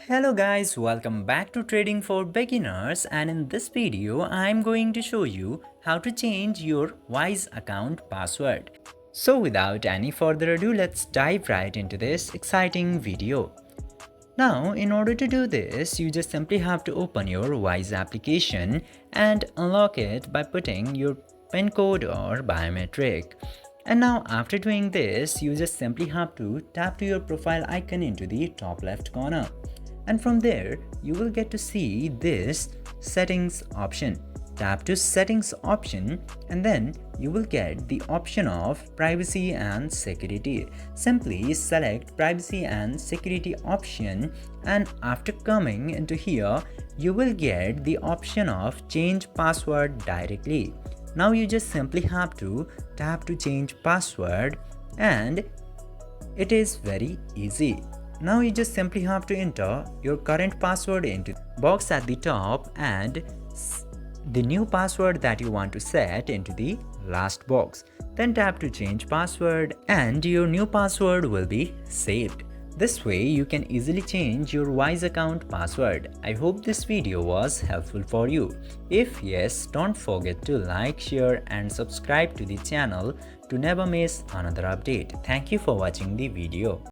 Hello guys, welcome back to Trading for Beginners, and in this video I'm going to show you how to change your Wise account password. So without any further ado, let's dive right into this exciting video. Now in order to do this, you just simply have to open your Wise application and unlock it by putting your PIN code or biometric. And now after doing this, you just simply have to tap to your profile icon into the top left corner. And from there, you will get to see this settings option. Tap to settings option and then you will get the option of privacy and security. Simply select privacy and security option, and after coming into here, you will get the option of change password directly. Now you just simply have to tap to change password, and it is very easy. Now you just simply have to enter your current password into the box at the top and the new password that you want to set into the last box. Then tap to change password and your new password will be saved. This way you can easily change your Wise account password. I hope this video was helpful for you. If yes, don't forget to like, share and subscribe to the channel to never miss another update. Thank you for watching the video.